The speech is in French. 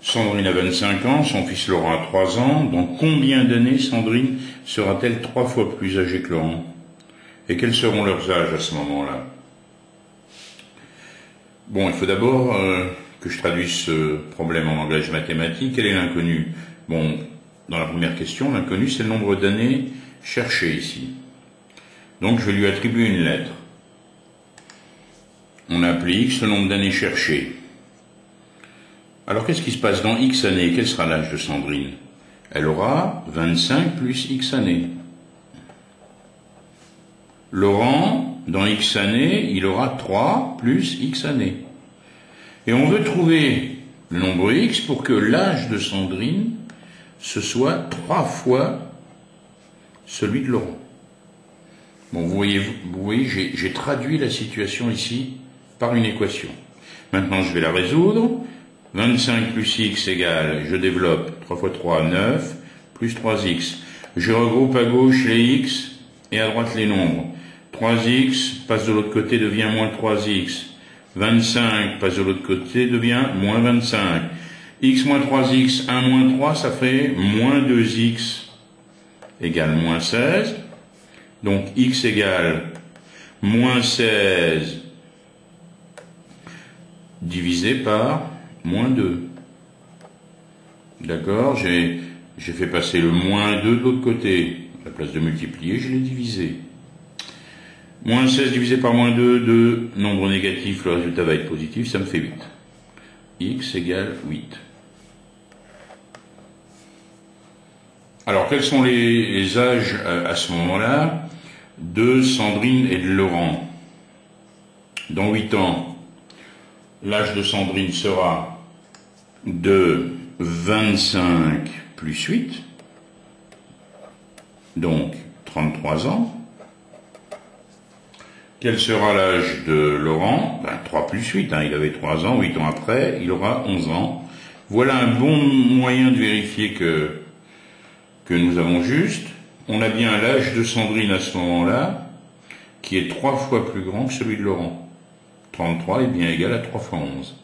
Sandrine a 25 ans, son fils Laurent a 3 ans. Dans combien d'années Sandrine sera-t-elle 3 fois plus âgée que Laurent? Et quels seront leurs âges à ce moment-là? Bon, il faut d'abord que je traduise ce problème en langage mathématique. Quel est l'inconnu? Bon, dans la première question, l'inconnu, c'est le nombre d'années cherchées ici. Donc, je vais lui attribuer une lettre. On applique ce nombre d'années cherchées. Alors, qu'est-ce qui se passe dans X années? Quel sera l'âge de Sandrine? Elle aura 25 plus X années. Laurent, dans X années, il aura 3 plus X années. Et on veut trouver le nombre X pour que l'âge de Sandrine, ce soit 3 fois celui de Laurent. Bon, vous voyez, j'ai traduit la situation ici par une équation. Maintenant, je vais la résoudre. 25 plus X égale, je développe 3 fois 3, 9, plus 3X. Je regroupe à gauche les X et à droite les nombres. 3X passe de l'autre côté, devient moins 3X. 25 passe de l'autre côté, devient moins 25. X moins 3X, 1 moins 3, ça fait moins 2X égale moins 16. Donc X égale moins 16 divisé par moins 2. D'accord? J'ai fait passer le moins 2 de l'autre côté. À la place de multiplier, je l'ai divisé. Moins 16 divisé par moins 2, 2, nombre négatif, le résultat va être positif, ça me fait 8. X égale 8. Alors, quels sont les âges à ce moment-là de Sandrine et de Laurent? Dans 8 ans, l'âge de Sandrine sera de 25 plus 8, donc 33 ans. Quel sera l'âge de Laurent? 3 plus 8, il avait 3 ans, 8 ans après, il aura 11 ans. Voilà un bon moyen de vérifier que nous avons juste. On a bien l'âge de Sandrine à ce moment-là, qui est 3 fois plus grand que celui de Laurent. 33 est bien égal à 3 fois 11.